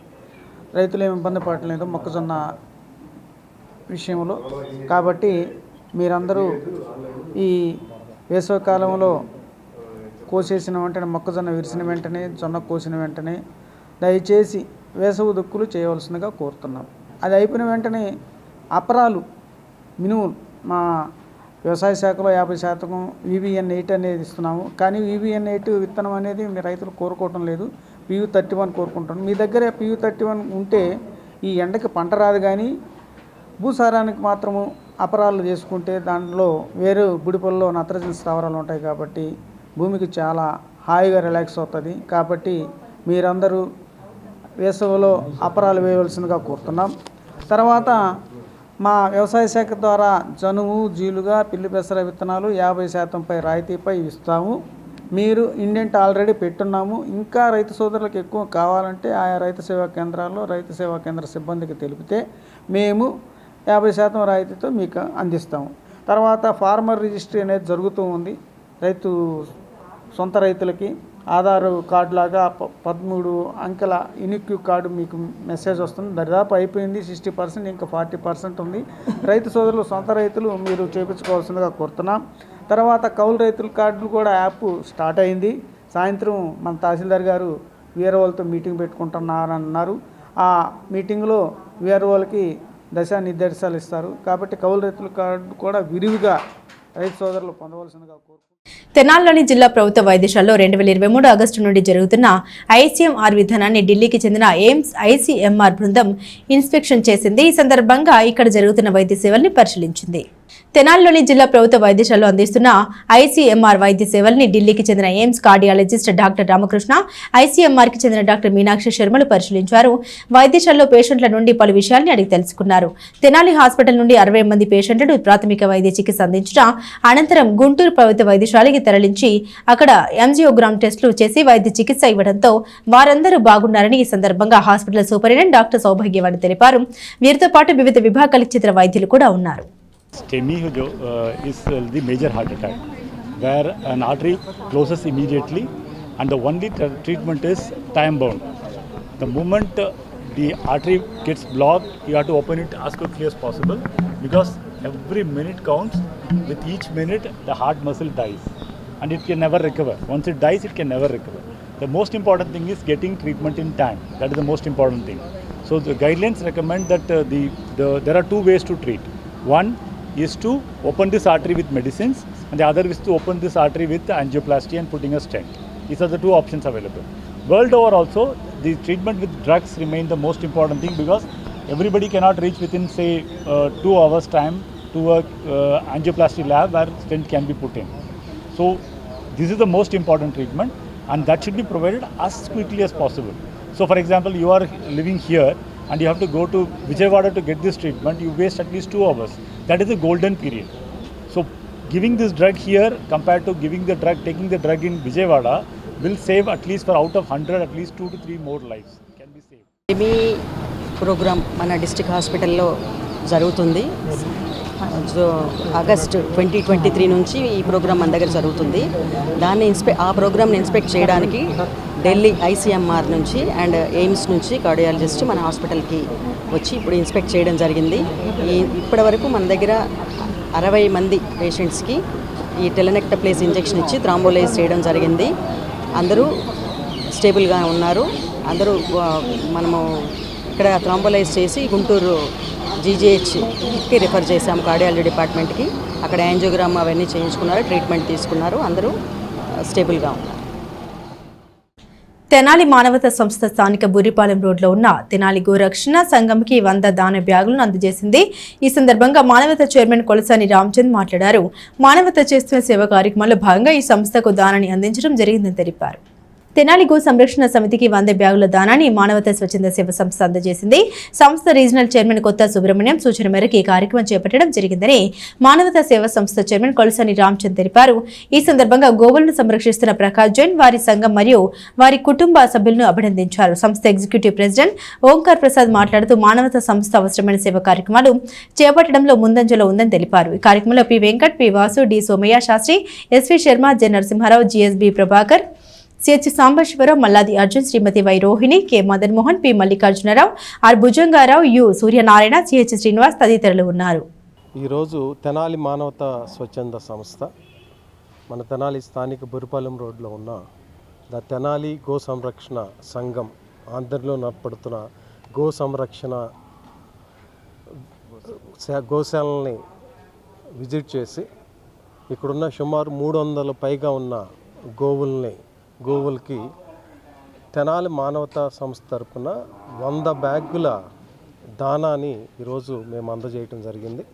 రైతులు ఏమి ఇబ్బంది పడలేదు మొక్కజొన్న విషయంలో. కాబట్టి మీరందరూ ఈ వేసవికాలంలో కోసేసిన వెంటనే, మొక్కజొన్న విరిసిన వెంటనే, జొన్న కోసిన వెంటనే దయచేసి వేసవి దుక్కులు చేయవలసిందిగా కోరుతున్నాం. అది అయిపోయిన వెంటనే అపరాలు మినిమం మా వ్యవసాయ శాఖలో 50% VBN8 అనేది ఇస్తున్నాము. కానీ VBN8 విత్తనం అనేది మీ రైతులు కోరుకోవటం లేదు, PU31 కోరుకుంటాం. మీ దగ్గర PU31 ఉంటే ఈ ఎండకి పంట రాదు, కానీ భూసారానికి మాత్రము అపరాలు చేసుకుంటే దాంట్లో వేరే బుడిపల్లో నత్రజని స్థావరాలు ఉంటాయి. కాబట్టి భూమికి చాలా హాయిగా రిలాక్స్ అవుతుంది. కాబట్టి మీరందరూ వేసవిలో అపరాలు వేయవలసిందిగా కోరుతున్నాం. తర్వాత మా వ్యవసాయ శాఖ ద్వారా జనుము, జీలుగా, పిల్లి, పెసర విత్తనాలు 50% రాయితీపై ఇస్తాము. మీరు ఇండెంట్ ఆల్రెడీ పెట్టున్నాము. ఇంకా రైతు సోదరులకు ఎక్కువ కావాలంటే ఆయా రైతు సేవా కేంద్రాల్లో రైతు సేవా కేంద్ర సిబ్బందికి తెలిపితే మేము 50% రాయితీతో మీకు అందిస్తాము. తర్వాత ఫార్మర్ రిజిస్ట్రీ అనేది జరుగుతూ ఉంది. రైతు సొంత రైతులకి ఆధార్ కార్డు లాగా 13 అంకెల యూనిక్ కార్డు మీకు మెసేజ్ వస్తుంది. దరిదాపు అయిపోయింది, 60%, ఇంకా 40% ఉంది. రైతు సోదరులు, సొంత రైతులు మీరు చేయించుకోవాల్సిందిగా కోరుతున్నాం. తర్వాత కౌలు రైతుల కార్డులు కూడా యాప్ స్టార్ట్ అయింది. సాయంత్రం మన తహసీల్దార్ గారు వీఆర్ఓలతో మీటింగ్ పెట్టుకుంటున్నారన్నారు. ఆ మీటింగ్లో వీఆర్ఓలకి దిశానిర్దేశాలు ఇస్తారు. కాబట్టి కౌలు రైతుల కార్డు కూడా విరివిగా రైతు సోదరులు పొందవలసిందిగా కోరుకుంటున్నాం. తెనాలిలోని జిల్లా ప్రభుత్వ వైద్యశాలలో 2023 ఆగస్టు నుండి జరుగుతున్న ICMR విధానాన్ని ఢిల్లీకి చెందిన ఎయిమ్స్ ICMR బృందం ఇన్స్పెక్షన్ చేసింది. ఈ సందర్భంగా ఇక్కడ జరుగుతున్న వైద్య సేవల్ని పరిశీలించింది. తెనాలిలోని జిల్లా ప్రభుత్వ వైద్యశాలలో అందిస్తున్న ICMR వైద్య సేవల్ని ఢిల్లీకి చెందిన ఎయిమ్స్ కార్డియాలజిస్ట్ డాక్టర్ రామకృష్ణ, ICMRకి చెందిన డాక్టర్ మీనాక్షి శర్మలు పరిశీలించారు. వైద్యశాలలో పేషెంట్ల నుండి పలు విషయాల్ని అడిగి తెలుసుకున్నారు. తెనాలి హాస్పిటల్ నుండి 60 మంది పేషెంట్లకు ప్రాథమిక వైద్య చికిత్స అందించిన అనంతరం గుంటూరు ప్రభుత్వ వైద్యశాలకి తరలించి అక్కడ ఎంజియోగ్రామ్ టెస్టులు చేసి వైద్య చికిత్స ఇవ్వడంతో వారందరూ బాగున్నారని ఈ సందర్భంగా హాస్పిటల్ సూపరింటెండెంట్ డాక్టర్ సౌభాగ్యవాణి తెలిపారు. వీరితో పాటు వివిధ విభాగాలకు చెందిన వైద్యులు కూడా ఉన్నారు. STEMI is the major heart attack, where an artery closes immediately and the only treatment is time bound. The moment the artery gets blocked, you have to open it as quickly as possible, because every minute counts. With each minute the heart muscle dies and it can never recover. Once it dies, it can never recover. The most important thing is getting treatment in time. That is the most important thing. So the guidelines recommend that there are two ways to treat. One is to open this artery with medicines, and the other is to open this artery with angioplasty and putting a stent. These are the two options available. World over also, the treatment with drugs remain the most important thing, because everybody cannot reach within say 2 hours time to a angioplasty lab where stent can be put in. So this is the most important treatment, and that should be provided as quickly as possible. So for example, you are living here and you have to go to Vijayawada to get this treatment, you waste at least 2 hours. That is the golden period. So giving this drug here compared to taking the drug in Vijayawada will save at least for out of 100, at least 2 to 3 more lives can be saved. Baby programme మన district హాస్పిటల్లో జరుగుతుంది. August 2023 నుంచి ఈ programme మన దగ్గర జరుగుతుంది. ఆ ప్రోగ్రామ్ని ఇన్స్పెక్ట్ చేయడానికి ఢిల్లీ ఐసీఎంఆర్ నుంచి అండ్ ఎయిమ్స్ నుంచి కార్డియాలజిస్ట్ మన హాస్పిటల్కి వచ్చి ఇప్పుడు ఇన్స్పెక్ట్ చేయడం జరిగింది. ఇప్పటి వరకు మన దగ్గర 60 మంది పేషెంట్స్కి ఈ టెలనెక్టప్లేస్ ఇంజెక్షన్ ఇచ్చి థ్రాంబోలైజ్ చేయడం జరిగింది. అందరూ స్టేబుల్గా ఉన్నారు. అందరూ మనము ఇక్కడ థ్రాంబోలైజ్ చేసి గుంటూరు జీజీహెచ్కి రిఫర్ చేశాము, కార్డియాలజీ డిపార్ట్మెంట్కి. అక్కడ యాంజియోగ్రామ్ అవన్నీ చేయించుకున్నారు, ట్రీట్మెంట్ తీసుకున్నారు. అందరూ స్టేబుల్గా ఉన్నారు. తెనాలి మానవతా సంస్థ స్థానిక బుర్రిపాలెం రోడ్లో ఉన్న తెనాలి గోరక్షణ సంఘంకి 100 దాన బ్యాగులను అందజేసింది. ఈ సందర్భంగా మానవతా చైర్మన్ కొలసాని రామచంద్ మాట్లాడారు. మానవత చేస్తున్న సేవా కార్యక్రమంలో భాగంగా ఈ సంస్థకు దానాన్ని అందించడం జరిగిందని తెలిపారు. తెనాలి గో సంరక్షణ సమితికి 100 బ్యాగుల దానాన్ని మానవతా స్వచ్ఛంద సేవ సంస్థ అందజేసింది. సంస్థ రీజనల్ చైర్మన్ కొత్త సుబ్రహ్మణ్యం సూచన మేరకు ఈ కార్యక్రమం చేపట్టడం జరిగిందని మానవతా సేవ సంస్థ చైర్మన్ కొలసాని రామచంద్ తెలిపారు. ఈ సందర్భంగా గోవులను సంరక్షిస్తున్న ప్రకాష్ జైన్, వారి సంఘం మరియు వారి కుటుంబ సభ్యులను అభినందించారు. సంస్థ ఎగ్జిక్యూటివ్ ప్రెసిడెంట్ ఓంకార్ ప్రసాద్ మాట్లాడుతూ మానవతా సంస్థ అవసరమైన సేవా కార్యక్రమాలు చేపట్టడంలో ముందంజలో ఉందని తెలిపారు. ఈ కార్యక్రమంలో P Venkat, P Vasu, D Somayya Sastry, SV Sarma, J Narasimha Rao, GSB Prabhakar, CH Sambasiva Rao, Malladi Arjun, Shrimati Y Rohini, K Madan Mohan, P Mallikarjuna Rao, R Bhujanga Rao, U Suryanarayana, CH Srinivas తదితరులు ఉన్నారు. ఈరోజు తెనాలి మానవతా స్వచ్ఛంద సంస్థ మన తెనాలి స్థానిక బుర్రిపాలెం రోడ్లో ఉన్న ద తెనాలి గో సంరక్షణ సంఘం ఆంధ్రలో నడపడుతున్న గో సంరక్షణ గోశాలని విజిట్ చేసి ఇక్కడున్న సుమారు 300 పైగా ఉన్న గోవులకి తెనాలి మానవతా సంస్థ తరపున 100 బ్యాగుల దానాని ఈరోజు మేము అందజేయటం జరిగింది.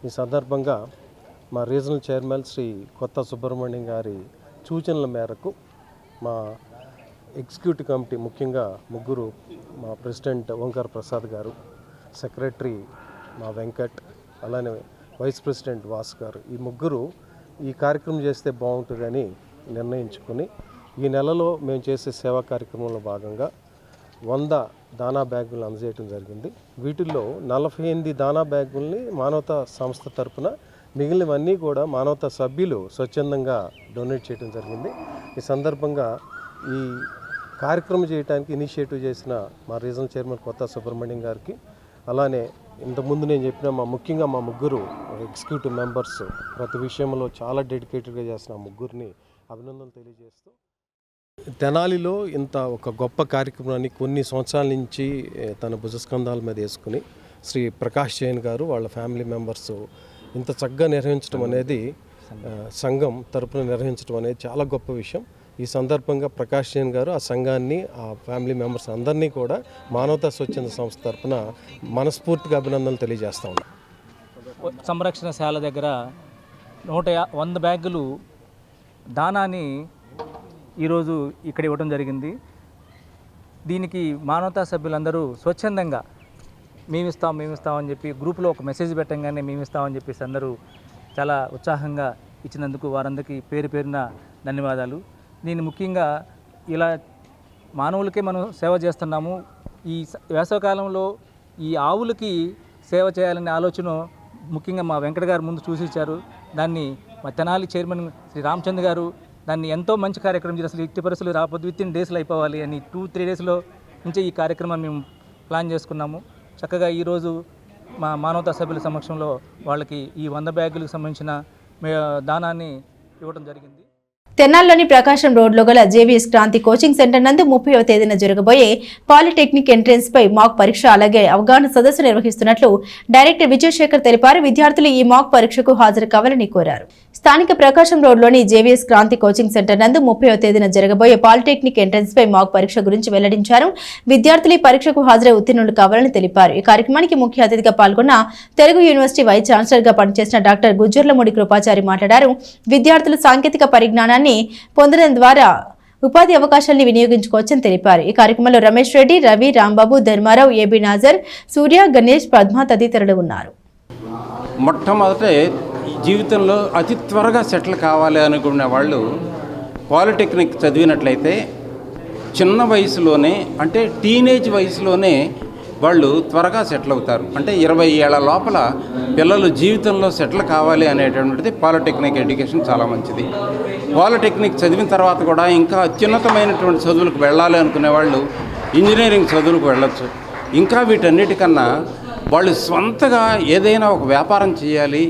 ఈ సందర్భంగా మా రీజనల్ చైర్మన్ శ్రీ కొత్త సుబ్రహ్మణ్యం గారి సూచనల మేరకు మా ఎగ్జిక్యూటివ్ కమిటీ ముఖ్యంగా ముగ్గురు, మా ప్రెసిడెంట్ ఓంకార్ ప్రసాద్ గారు, సెక్రటరీ మా వెంకట్, అలానే వైస్ ప్రెసిడెంట్ వాస్ గారు, ఈ ముగ్గురు ఈ కార్యక్రమం చేస్తే బాగుంటుందని నిర్ణయించుకొని ఈ నెలలో మేము చేసే సేవా కార్యక్రమంలో భాగంగా 100 దానా బ్యాగులు అందజేయడం జరిగింది. వీటిల్లో 48 దానా బ్యాగుల్ని మానవతా సంస్థ తరపున, మిగిలినవన్నీ కూడా మానవతా సభ్యులు స్వచ్ఛందంగా డొనేట్ చేయడం జరిగింది. ఈ సందర్భంగా ఈ కార్యక్రమం చేయడానికి ఇనిషియేటివ్ చేసిన మా రీజనల్ చైర్మన్ కొత్త సుబ్రహ్మణ్యం గారికి, అలానే ఇంతకుముందు నేను చెప్పిన ముఖ్యంగా మా ముగ్గురు ఎగ్జిక్యూటివ్ మెంబర్స్ ప్రతి విషయంలో చాలా డెడికేటెడ్గా చేసిన ముగ్గురిని అభినందనలు తెలియజేస్తూ, తెనాలిలో ఇంత ఒక గొప్ప కార్యక్రమాన్ని కొన్ని సంవత్సరాల నుంచి తన భుజస్కంధాల మీద వేసుకుని శ్రీ ప్రకాష్ జైన్ గారు వాళ్ళ ఫ్యామిలీ మెంబర్స్ ఇంత చక్కగా నిర్వహించడం అనేది, సంఘం తరపున నిర్వహించడం అనేది చాలా గొప్ప విషయం. ఈ సందర్భంగా ప్రకాష్ జైన్ గారు ఆ సంఘాన్ని, ఆ ఫ్యామిలీ మెంబర్స్ అందరినీ కూడా మానవతా స్వచ్ఛంద సంస్థ తరపున మనస్ఫూర్తిగా అభినందనలు తెలియజేస్తూ ఉన్నాం. సంరక్షణశాల దగ్గర 100 బ్యాగులు దానాన్ని ఈరోజు ఇక్కడ ఇవ్వడం జరిగింది. దీనికి మానవతా సభ్యులందరూ స్వచ్ఛందంగా మేమిస్తామని చెప్పి గ్రూప్లో ఒక మెసేజ్ పెట్టంగానే మేమిస్తామని చెప్పేసి అందరూ చాలా ఉత్సాహంగా ఇచ్చినందుకు వారందరికీ పేరున ధన్యవాదాలు. నేను ముఖ్యంగా ఇలా మానవులకే మనం సేవ చేస్తున్నాము. ఈ వేసవకాలంలో ఈ ఆవులకి సేవ చేయాలనే ఆలోచన ముఖ్యంగా మా వెంకట గారు ముందు చూసి ఇచ్చారు. దాన్ని మా తెనాలి చైర్మన్ శ్రీ రామచంద్ర గారు దాన్ని ఎంతో మంచి కార్యక్రమం చేసి, అసలు ఇట్టి పరిస్థితులు రాకపోతే వితిన్ డేస్లో అయిపోవాలి అని 2-3 డేస్లో నుంచే ఈ కార్యక్రమాన్ని మేము ప్లాన్ చేసుకున్నాము. చక్కగా ఈరోజు మా మానవతా సభ్యుల సమక్షంలో వాళ్ళకి ఈ 100 బ్యాగులకు సంబంధించిన దానాన్ని ఇవ్వడం జరిగింది. తెనాలిలోని ప్రకాశం రోడ్లో గల జేవీఎస్ క్రాంతి కోచింగ్ సెంటర్ నందు 30వ తేదీన జరగబోయే పాలిటెక్నిక్ ఎంట్రెన్స్ పై మాక్ పరీక్ష అలాగే అవగాహన సదస్సు నిర్వహిస్తున్నట్లు డైరెక్టర్ విజయశేఖర్ తెలిపారు. విద్యార్థులు ఈ మాక్ పరీక్షకు హాజరు కావాలని కోరారు. స్థానిక ప్రకాశం రోడ్లోని జేవీఎస్ క్రాంతి కోచింగ్ సెంటర్ నందు 30వ తేదీన జరగబోయే పాలిటెక్నిక్ ఎంట్రెన్స్ పై మాక్ పరీక్ష గురించి వెల్లడించారు. విద్యార్థులు ఈ పరీక్షకు హాజరై ఉత్తీర్ణులు కావాలని తెలిపారు. ఈ కార్యక్రమానికి ముఖ్య అతిథిగా పాల్గొన్న తెలుగు యూనివర్సిటీ వైస్ ఛాన్సలర్ గా పనిచేసిన డాక్టర్ గుజ్జర్లమూడి కృపాచారి మాట్లాడారు. విద్యార్థులు సాంకేతిక పరిజ్ఞానాన్ని పొందడం ద్వారా ఉపాధి అవకాశాలను వినియోగించుకోవచ్చని తెలిపారు. ఈ కార్యక్రమంలో రమేష్ రెడ్డి, రవి, రాంబాబు, ధర్మారావు, ఏబీ నాజర్, సూర్య, గణేష్, పద్మ తదితరులు ఉన్నారు. మొట్టమొదట జీవితంలో అతి త్వరగా సెటిల్ కావాలి అనుకునే వాళ్ళు పాలిటెక్నిక్ చదివినట్లయితే చిన్న వయసులోనే, అంటే టీనేజ్ వయసులోనే వాళ్ళు త్వరగా సెటిల్ అవుతారు. అంటే 20 ఏళ్ల లోపల పిల్లలు జీవితంలో సెటిల్ కావాలి అనేటువంటిది పాలిటెక్నిక్ ఎడ్యుకేషన్ చాలా మంచిది. పాలిటెక్నిక్ చదివిన తర్వాత కూడా ఇంకా అత్యున్నతమైనటువంటి చదువులకు వెళ్ళాలి అనుకునే వాళ్ళు ఇంజనీరింగ్ చదువులకు వెళ్ళొచ్చు. ఇంకా వీటన్నిటికన్నా వాళ్ళు స్వంతగా ఏదైనా ఒక వ్యాపారం చేయాలి,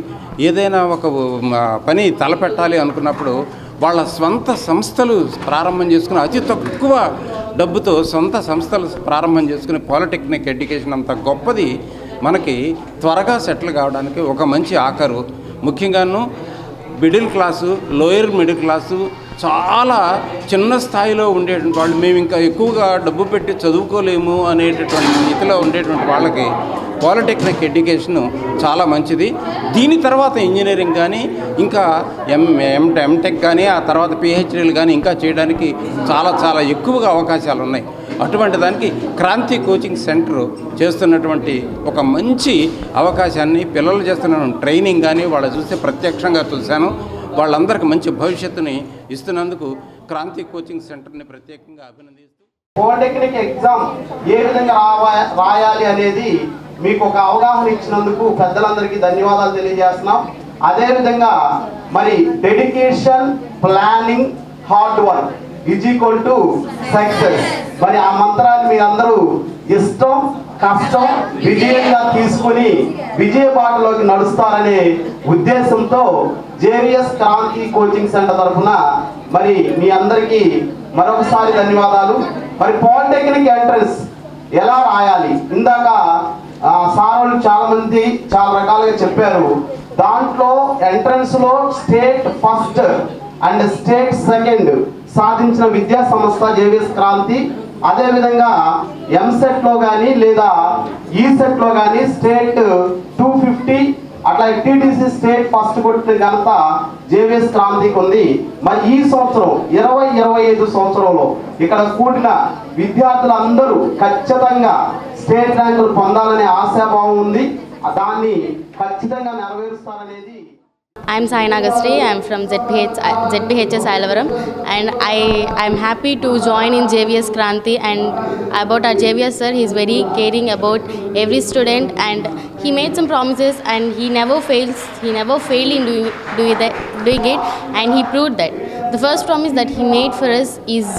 ఏదైనా ఒక పని తలపెట్టాలి అనుకున్నప్పుడు వాళ్ళ స్వంత సంస్థలు ప్రారంభం చేసుకుని అతి తక్కువ డబ్బుతో సొంత సంస్థలు ప్రారంభం చేసుకుని పాలిటెక్నిక్ ఎడ్యుకేషన్ అంత గొప్పది. మనకి త్వరగా సెటిల్ కావడానికి ఒక మంచి ఆఖరు. ముఖ్యంగాను middle class, lower middle class, చాలా చిన్న స్థాయిలో ఉండేటువంటి వాళ్ళు, మేము ఇంకా ఎక్కువగా డబ్బు పెట్టి చదువుకోలేము అనేటటువంటి స్థితిలో ఉండేటువంటి వాళ్ళకి పాలిటెక్నిక్ ఎడ్యుకేషను చాలా మంచిది. దీని తర్వాత ఇంజనీరింగ్ కానీ, ఇంకా ఎంటెక్ కానీ, ఆ తర్వాత పిహెచ్డీలు కానీ ఇంకా చేయడానికి చాలా చాలా ఎక్కువగా అవకాశాలు ఉన్నాయి. అటువంటి దానికి క్రాంతి కోచింగ్ సెంటర్ చేస్తున్నటువంటి ఒక మంచి అవకాశాన్ని, పిల్లలు చేస్తున్న ట్రైనింగ్ కానీ వాళ్ళు చూస్తే ప్రత్యక్షంగా చూశాను. వాళ్ళందరికీ మంచి భవిష్యత్తుని ఇస్తున్నందుకు క్రాంతి కోచింగ్ సెంటర్ని ప్రత్యేకంగా అభినందిస్తూ, పాలిటెక్నిక్ ఎగ్జామ్ ఏ విధంగా రాయాలి అనేది మీకు ఒక అవగాహన ఇచ్చినందుకు పెద్దలందరికీ ధన్యవాదాలు తెలియజేస్తున్నాం. అదేవిధంగా మరి dedication, planning, hard work is equal to success. మరి ఆ మంత్రాన్ని మీరందరూ ఇష్టం, కష్టం, విజయంగా తీసుకుని విజయ బాటలోకి నడుస్తారనే ఉద్దేశంతో జేవిఎస్ క్రాంతి కోచింగ్ సెంటర్ తరఫున మరి మీ అందరికీ మరొకసారి ధన్యవాదాలు. మరి పాలిటెక్నిక్ ఎంట్రన్స్ ఎలా రాయాలి, ఇందాక సార్ చాలా మంది చాలా రకాలుగా చెప్పారు. దాంట్లో ఎంట్రన్స్లో state first and state second సాధించిన విద్యా సంస్థ జేవిఎస్ క్రాంతి. అదేవిధంగా ఎంసెట్లో కానీ లేదా ఈసెట్లో కానీ స్టేట్ 250, అట్లా టీటీసీ స్టేట్ ఫస్ట్ కొట్టిన ఘనత జేవిఎస్ క్రాంతికి ఉంది. మరి ఈ సంవత్సరం 2025 సంవత్సరంలో ఇక్కడ కూడిన విద్యార్థులందరూ ఖచ్చితంగా స్టేట్ ర్యాంకులు పొందాలనే ఆశాభావం ఉంది. దాన్ని ఖచ్చితంగా నెరవేరుస్తారనేది. I'm Saina Gastri. I'm from ZPHS Ailavaram, and I'm happy to join in JVS Kranti. And about our JVS sir, he's very caring about every student, and he made some promises, and he never fails. He never failed in doing it, and he proved that. The first promise that he made for us is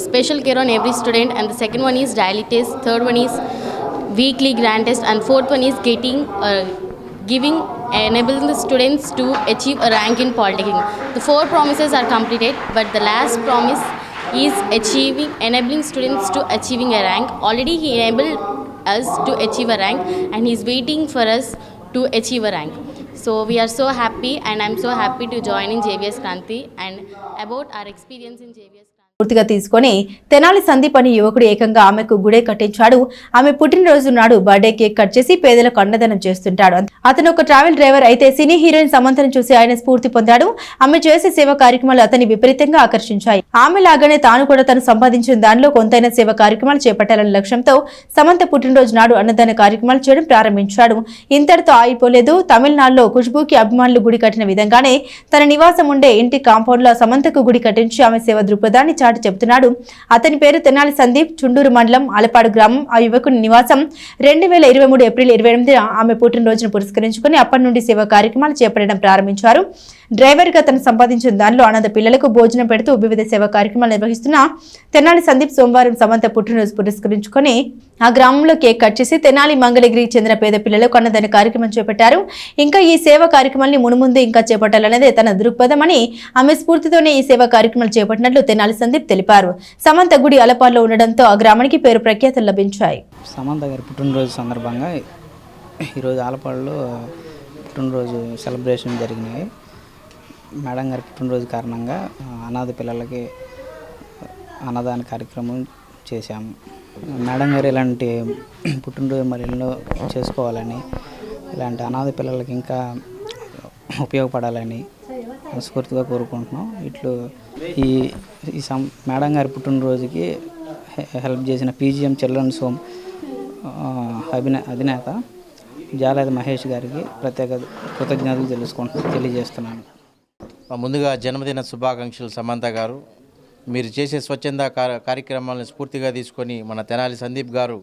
special care on every student, and the second one is daily test, third one is weekly grand test, and fourth one is enabling the students to achieve a rank in Polytechnic. The 4 promises are completed, but the last promise is enabling students to achieving a rank. Already he enabled us to achieve a rank, and he is waiting for us to achieve a rank. So we are so happy, and I'm so happy to join in JVS Kranti. And about our experience in JVS పూర్తిగా తీసుకొని తెనాలి సందీప్ అనే యువకుడు ఏకంగా ఆమెకు గుడే కట్టించాడు. ఆమె పుట్టినరోజు నాడు బర్త్డే కేక్ కట్ చేసి పేదలకు అన్నదానం చేస్తుంటాడు. అతను ఒక ట్రావెల్ డ్రైవర్ అయితే సినీ హీరోయిన్ సమంతను చూసి ఆయన స్ఫూర్తి పొందాడు. ఆమె చేసే సేవా కార్యక్రమాలు అతన్ని విపరీతంగా ఆకర్షించాయి. ఆమె లాగానే తాను కూడా తను సంపాదించిన దానిలో కొంతైనా సేవా కార్యక్రమాలు చేపట్టాలనే లక్ష్యంతో సమంత పుట్టినరోజు నాడు అన్నదాన కార్యక్రమాలు చేయడం ప్రారంభించాడు. ఇంతటితో ఆగిపోలేదు. తమిళనాడులో ఖుష్బూకి అభిమానులు గుడి కట్టిన విధంగానే తన నివాసం ఉండే ఇంటి కాంపౌండ్ లో సమంతకు గుడి కట్టించి ఆమె సేవ దృక్పథాన్ని చెబుతున్నాడు. అతని పేరు తెనాలి సందీప్, చుండూరు మండలం ఆలపాడు గ్రామం. ఆ యువకుని నివాసం 2023 ఏప్రిల్ 28 ఆమె పుట్టినరోజును పురస్కరించుకుని అప్పటి నుండి సేవా కార్యక్రమాలు చేపట్టడం ప్రారంభించారు. డ్రైవర్గా తను సంపాదించిన దానిలో అనాథ పిల్లలకు భోజనం పెడుతూ వివిధ సేవా కార్యక్రమాలు నిర్వహిస్తున్న తెనాలి సందీప్ సోమవారం సమంత పుట్టినరోజు పురస్కరించుకుని ఆ గ్రామంలో కేక్ కట్ చేసి తెనాలి మంగళగిరికి చెందిన పేద పిల్లలకు అన్నదాన కార్యక్రమం చేపట్టారు. ఇంకా ఈ సేవా కార్యక్రమాన్ని మునుముందు ఇంకా చేపట్టాలనేదే తన దృక్పథమని, ఆమె స్ఫూర్తితోనే ఈ సేవా కార్యక్రమాలు చేపట్టినట్లు తెనాలి సందీప్ తెలిపారు. సమంత గుడి అలపాడులో ఉండడంతో ఆ గ్రామానికి పేరు ప్రఖ్యాతులు లభించాయి. సమంత గారి పుట్టినరోజు సందర్భంగా ఈరోజు ఆలపాడులో పుట్టినరోజు సెలబ్రేషన్ జరిగినాయి. మేడం గారి పుట్టినరోజు కారణంగా అనాథ పిల్లలకి అన్నదాన కార్యక్రమం చేశాము. మేడం గారు ఇలాంటి పుట్టినరోజు మరి ఎన్నో చేసుకోవాలని, ఇలాంటి అనాథ పిల్లలకి ఇంకా ఉపయోగపడాలని మనస్ఫూర్తిగా కోరుకుంటున్నాం. ఇట్లు ఈ మేడం గారి పుట్టినరోజుకి హెల్ప్ చేసిన పీజీఎం చిల్డ్రన్స్ హోమ్ అధినేత జాలేద మహేష్ గారికి ప్రత్యేక కృతజ్ఞతలు తెలియజేస్తున్నాను. ముందుగా జన్మదిన శుభాకాంక్షలు సమంత గారు. మీరు చేసే స్వచ్ఛంద కార్యక్రమాలను స్ఫూర్తిగా తీసుకొని మన తెనాలి సందీప్ గారు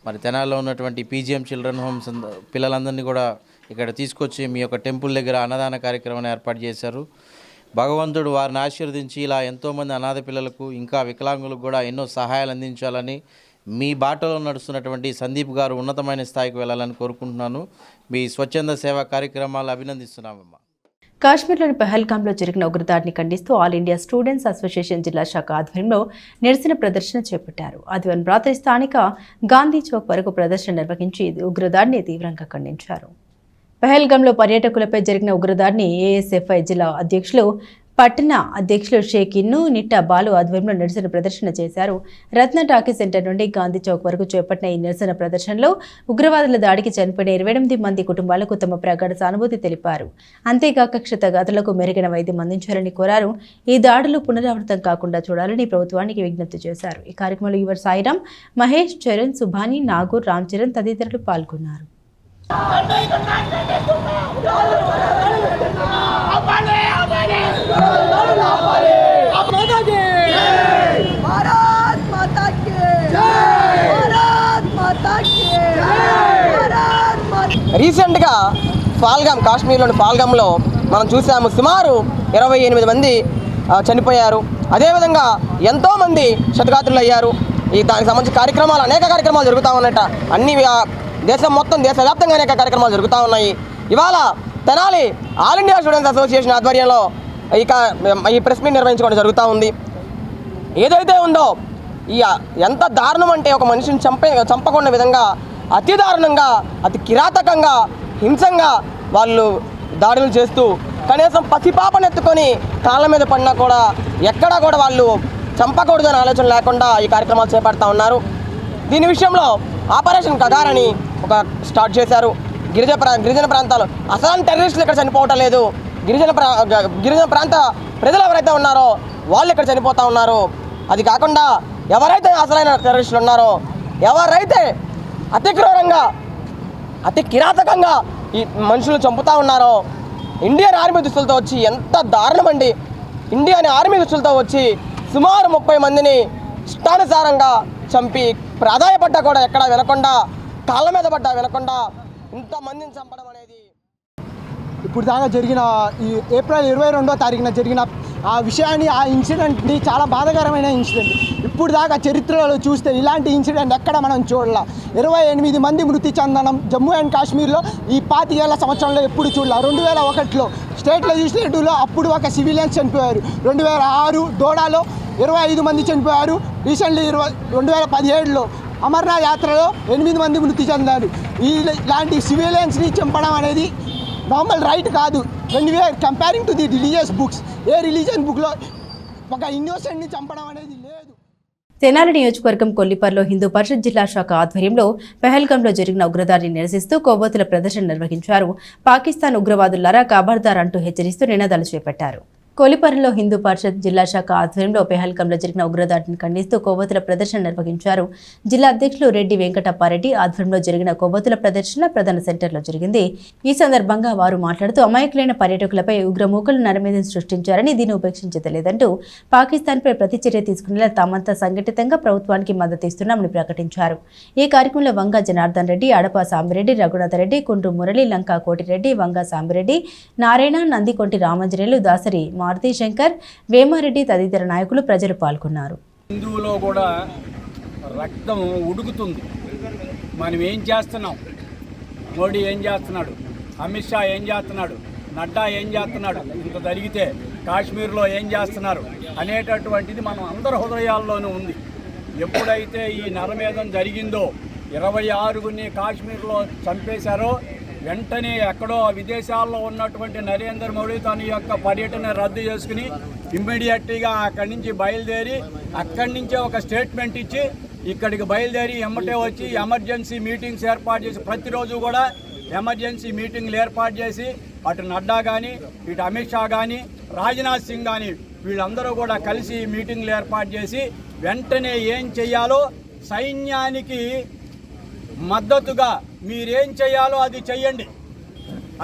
మరి తెనాలిలో ఉన్నటువంటి పీజీఎం చిల్డ్రన్ హోమ్స్ పిల్లలందరినీ కూడా ఇక్కడ తీసుకొచ్చి మీ యొక్క టెంపుల్ దగ్గర అన్నదాన కార్యక్రమాన్ని ఏర్పాటు చేశారు. భగవంతుడు వారిని ఆశీర్వదించి ఇలా ఎంతోమంది అనాథ పిల్లలకు ఇంకా వికలాంగులకు కూడా ఎన్నో సహాయాలు అందించాలని, మీ బాటలో నడుస్తున్నటువంటి సందీప్ గారు ఉన్నతమైన స్థాయికి వెళ్ళాలని కోరుకుంటున్నాను. మీ స్వచ్ఛంద సేవా కార్యక్రమాలు అభినందిస్తున్నామమ్మా. కాశ్మీర్లోని పహల్గాంలో జరిగిన ఉగ్రదాడిని ఖండిస్తూ ఆల్ ఇండియా స్టూడెంట్స్ అసోసియేషన్ జిల్లా శాఖ ఆధ్వర్యంలో నిరసన ప్రదర్శన చేపట్టారు. ఆదివారం రాత్రి స్థానిక గాంధీ చౌక్ వరకు ప్రదర్శన నిర్వహించి ఉగ్రదాడిని తీవ్రంగా ఖండించారు. పహల్గాంలో పర్యాటకులపై జరిగిన ఉగ్రదాడిని ఏఎస్ఎఫ్ఐ జిల్లా అధ్యక్షులు పట్టణ అధ్యక్షులు షేక్ ఇన్ను నిట్టా బాలు ఆధ్వర్యంలో నిరసన ప్రదర్శన చేశారు. రత్న టాకీ సెంటర్ నుండి గాంధీ చౌక్ వరకు చేపట్టిన ఈ నిరసన ప్రదర్శనలో ఉగ్రవాదుల దాడికి చనిపోయిన 28 మంది కుటుంబాలకు తమ ప్రగాఢ సానుభూతి తెలిపారు. అంతేగాక క్షతగాతులకు మెరుగైన వైద్యం అందించాలని కోరారు. ఈ దాడులు పునరావృతం కాకుండా చూడాలని ప్రభుత్వానికి విజ్ఞప్తి చేశారు. ఈ కార్యక్రమంలో యువర్ సాయిరాం, మహేష్, చరణ్, సుభాని, నాగూర్, రామ్ చరణ్ తదితరులు పాల్గొన్నారు. రీసెంట్గా పాల్గాం, కాశ్మీర్లోని పాల్గాంలో మనం చూసాము సుమారు 28 మంది చనిపోయారు. అదేవిధంగా ఎంతోమంది క్షతగాత్రులు అయ్యారు. దానికి సంబంధించిన కార్యక్రమాలు, అనేక కార్యక్రమాలు జరుగుతూ ఉన్నట్ట. అన్ని దేశం మొత్తం దేశవ్యాప్తంగా అనేక కార్యక్రమాలు జరుగుతూ ఉన్నాయి. ఇవాళ Tenali all India students association ఆధ్వర్యంలో ఈ ప్రెస్ మీట్ నిర్వహించుకోవడం జరుగుతూ ఉంది. ఏదైతే ఉందో ఎంత దారుణం అంటే ఒక మనిషిని చంపకుండా విధంగా అతి దారుణంగా, అతి కిరాతకంగా, హింసంగా వాళ్ళు దాడులు చేస్తూ కనీసం పసిపాపను ఎత్తుకొని కాళ్ళ మీద పడినా కూడా ఎక్కడా కూడా వాళ్ళు చంపకూడదని ఆలోచన లేకుండా ఈ కార్యక్రమాలు చేపడతా ఉన్నారు. దీని విషయంలో ఆపరేషన్ కగార్ అని ఒక స్టార్ట్ చేశారు. గిరిజన ప్రాంతాలు అసలు టెర్రరిస్టులు ఇక్కడ చనిపోవటం లేదు. గిరిజన ప్రాంత ప్రజలు ఎవరైతే ఉన్నారో వాళ్ళు ఇక్కడ చనిపోతూ ఉన్నారు. అది కాకుండా ఎవరైతే అసలైన టెర్రరిస్టులు ఉన్నారో, ఎవరైతే అతి క్రూరంగా, అతి కిరాతకంగా ఈ మనుషులు చంపుతూ ఉన్నారో, ఇండియన్ ఆర్మీ దుస్తులతో వచ్చి, ఎంత దారుణం అండి, ఇండియన్ ఆర్మీ దుస్తులతో వచ్చి సుమారు 30 మందిని ఇష్టానుసారంగా చంపి ప్రాధాయపడ్డా కూడా ఎక్కడా వినకుండా, కాళ్ళ మీద పడ్డా వినకుండా ఇంతమందిని చంపడం అనేది ఇప్పుడు దాకా జరిగిన ఈ ఏప్రిల్ 22వ తారీఖున జరిగిన ఆ విషయాన్ని, ఆ ఇన్సిడెంట్ని చాలా బాధాకరమైన ఇన్సిడెంట్. ఇప్పుడు దాకా చరిత్రలో చూస్తే ఇలాంటి ఇన్సిడెంట్ ఎక్కడ మనం చూడాల. 28 మంది మృతి చెందడం జమ్మూ అండ్ కాశ్మీర్లో ఈ 25 సంవత్సరంలో ఎప్పుడు చూడాల. 2001లో స్టేట్ లెజిస్లేటివ్లో అప్పుడు ఒక సివిలియన్స్ చనిపోయారు. 2006 దోడాలో 25 మంది చనిపోయారు. రీసెంట్లీ 2017లో అమర్నాథ్ యాత్రలో 8 మంది మృతి చెందారు. ఇలాంటి సివిలియన్స్ని చంపడం అనేది నార్మల్ రైట్ కాదు. When we are comparing to the religious books, ఏ రిలీజియన్ బుక్లో ఒక ఇన్నోసెంట్ని చంపడం అనేది లేదు. తెనాలి నియోజకవర్గం కొల్లిపర్లో హిందూ పరిషత్ జిల్లా శాఖ ఆధ్వర్యంలో పహల్గాంలో జరిగిన ఉగ్రదాడిని నిరసిస్తూ కొవ్వొత్తుల ప్రదర్శన నిర్వహించారు. పాకిస్తాన్ ఉగ్రవాదులారా ఖబర్దార్ అంటూ హెచ్చరిస్తూ నినాదాలు చేపట్టారు. కొలిపర్లో హిందూ పరిషత్ జిల్లా శాఖ ఆధ్వర్యంలో పహల్గాంలో జరిగిన ఉగ్రదాడిని ఖండిస్తూ కొవ్వొత్తుల ప్రదర్శన నిర్వహించారు. జిల్లా అధ్యక్షులు రెడ్డి వెంకటప్పారెడ్డి ఆధ్వర్యంలో జరిగిన కొవ్వొత్తుల ప్రదర్శన ప్రధాన సెంటర్లో జరిగింది. ఈ సందర్భంగా వారు మాట్లాడుతూ అమాయకులైన పర్యాటకులపై ఉగ్రమూకలు నరమేధం సృష్టించారని, దీన్ని ఉపేక్షించలేదంటూ పాకిస్తాన్పై ప్రతి చర్య తీసుకునేలా తామంతా సంఘటితంగా ప్రభుత్వానికి మద్దతు ఇస్తున్నామని ప్రకటించారు. ఈ కార్యక్రమంలో వంగ జనార్దన్ రెడ్డి, అడప సాంబిరెడ్డి, రఘునాథరెడ్డి, కుండ్రు మురళి, లంకా కోటిరెడ్డి, వంగ సాంబిరెడ్డి, నారాయణ, నందికొంటి రామంజనేయులు, దాసరి మారుతి శంకర్, వేమారెడ్డి తదితర నాయకులు, ప్రజలు పాల్గొన్నారు. హిందువులో కూడా రక్తం ఉడుకుతుంది. మనం ఏం చేస్తున్నాం? మోడీ ఏం చేస్తున్నాడు? అమిత్ షా ఏం చేస్తున్నాడు? నడ్డా ఏం చేస్తున్నాడు? ఇంత జరిగితే కాశ్మీర్లో ఏం చేస్తున్నారు అనేటటువంటిది మనం అందరి హృదయాల్లోనూ ఉంది. ఎప్పుడైతే ఈ నరమేధం జరిగిందో, 26గురిని కాశ్మీర్లో చంపేశారో, వెంటనే ఎక్కడో విదేశాల్లో ఉన్నటువంటి నరేంద్ర మోడీ తన యొక్క పర్యటన రద్దు చేసుకుని ఇమ్మీడియట్గా అక్కడి నుంచి బయలుదేరి అక్కడి నుంచే ఒక స్టేట్మెంట్ ఇచ్చి ఇక్కడికి బయలుదేరి ఎమ్మటే వచ్చి ఎమర్జెన్సీ మీటింగ్స్ ఏర్పాటు చేసి, ప్రతిరోజు కూడా ఎమర్జెన్సీ మీటింగ్లు ఏర్పాటు చేసి అటు నడ్డా కానీ, ఇటు అమిత్ షా కానీ, రాజ్నాథ్ సింగ్ కానీ వీళ్ళందరూ కూడా కలిసి మీటింగ్లు ఏర్పాటు చేసి వెంటనే ఏం చెయ్యాలో సైన్యానికి మద్దతుగా మీరేం చేయాలో అది చెయ్యండి.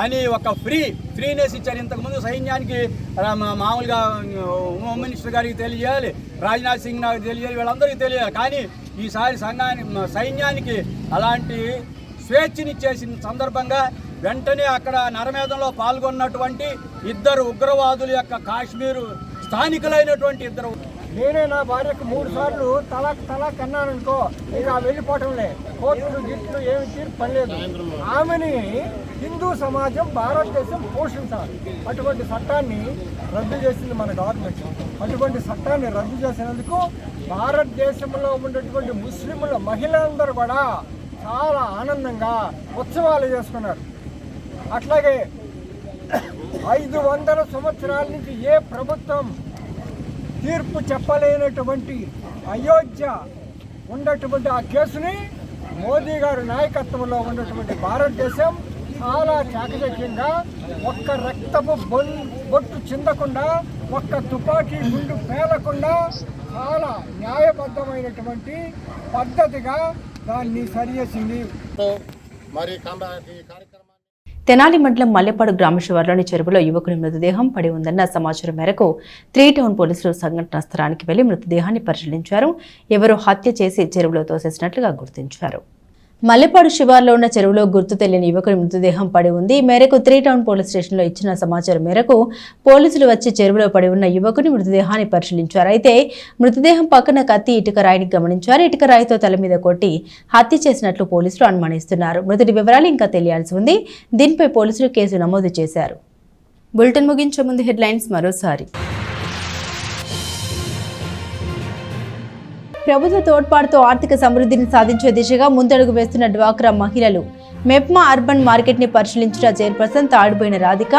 అని ఒక ఫ్రీనెస్ ఇచ్చారు. ఇంతకుముందు సైన్యానికి మామూలుగా హోమ్ మినిస్టర్ గారికి తెలియాలి, రాజ్నాథ్ సింగ్ నాకు తెలియాలి, వీళ్ళందరికీ తెలియాలి. కానీ ఈసారి సైన్యానికి అలాంటి స్వేచ్ఛనిచ్చేసిన సందర్భంగా వెంటనే అక్కడ నరమేధంలో పాల్గొన్నటువంటి 2 ఉగ్రవాదుల యొక్క కాశ్మీరు స్థానికులైనటువంటి 2. నేనే నా భార్యకు 3 సార్లు తలాక్ అన్నాననుకో, ఇక వెళ్ళిపోవటంలే, కోర్టులు గిట్లు ఏమి తీర్పు పనిలేదు. ఆమెని హిందూ సమాజం భారతదేశం పోషించాలి. అటువంటి చట్టాన్ని రద్దు చేసింది మన గవర్నమెంట్. అటువంటి చట్టాన్ని రద్దు చేసినందుకు భారతదేశంలో ఉన్నటువంటి ముస్లింల మహిళలందరూ కూడా చాలా ఆనందంగా ఉత్సవాలు చేసుకున్నారు. అట్లాగే 500 సంవత్సరాల నుంచి ఏ ప్రభుత్వం తీర్పు చెప్పలేనటువంటి అయోధ్య ఉన్నటువంటి ఆ కేసుని మోదీ గారి నాయకత్వంలో ఉన్నటువంటి భారతదేశం చాలా చాకచక్యంగా, ఒక్క రక్తపు బొట్టు చిందకుండా, ఒక్క తుపాకీ గుండు పేలకుండా చాలా న్యాయబద్ధమైనటువంటి పద్ధతిగా దాన్ని సరిచేసింది. మరి తెనాలి మండలం మల్లెపాడు గ్రామ శివారులోని చెరువులో యువకుని మృతదేహం పడి ఉందన్న సమాచారం మేరకు 3 టౌన్ పోలీసులు సంఘటనా స్థలానికి వెళ్లి మృతదేహాన్ని పరిశీలించారు. ఎవరో హత్య చేసి చెరువులో తోసేసినట్లుగా గుర్తించారు. మల్లెపాడు శివార్లో ఉన్న చెరువులో గుర్తు తెలియని యువకుని మృతదేహం పడి ఉంది. ఈ మేరకు 3 టౌన్ పోలీస్ స్టేషన్లో ఇచ్చిన సమాచారం మేరకు పోలీసులు వచ్చి చెరువులో పడి ఉన్న యువకుని మృతదేహాన్ని పరిశీలించారు. అయితే మృతదేహం పక్కన కత్తి, ఇటుక రాయిని గమనించారు. ఇటుక రాయితో తల మీద కొట్టి హత్య చేసినట్లు పోలీసులు అనుమానిస్తున్నారు. మృతుడి వివరాలు ఇంకా తెలియాల్సి ఉంది. దీనిపై పోలీసులు కేసు నమోదు చేశారు. బులెటిన్ ముగించే ముందు హెడ్లైన్స్ మరోసారి. ప్రభుత్వ తోడ్పాటుతో ఆర్థిక సమృద్ధిని సాధించే దిశగా ముందడుగు వేస్తున్న డ్వాక్రా మహిళలు. మెప్మా అర్బన్ మార్కెట్ ని పరిశీలించిన చైర్పర్సన్ తాడిపోయిన రాధిక.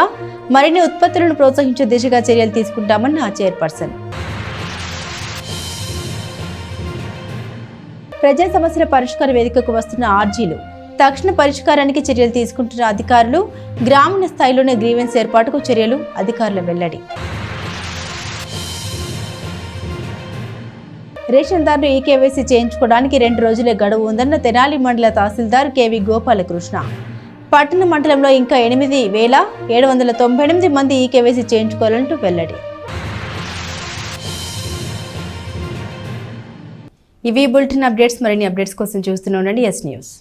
మరిన్ని ఉత్పత్తులను ప్రోత్సహించే దిశగా చర్యలు తీసుకుంటామన్న చైర్పర్సన్. ప్రజా సమస్యల పరిష్కార వేదికకు వస్తున్న ఆర్జీలు. తక్షణ పరిష్కారానికి చర్యలు తీసుకుంటున్న అధికారులు. గ్రామీణ స్థాయిలోనే గ్రీవెన్స్ ఏర్పాటుకు చర్యలు, అధికారుల వెల్లడి. రేషన్దారులు ఈకేవైసీ చేయించుకోవడానికి 2 రోజులే గడువు ఉందన్న తెనాలి మండల తహసీల్దార్ కేవి గోపాలకృష్ణ. పట్టణ మండలంలో ఇంకా 8,798 మంది ఈకేవైసీ చేయించుకోవాలంటూ వెల్లడి. ఇవి బులెటిన్ అప్డేట్స్. మరిన్ని అప్డేట్స్ కోసం చూస్తూనే ఉండండి ఎస్ న్యూస్.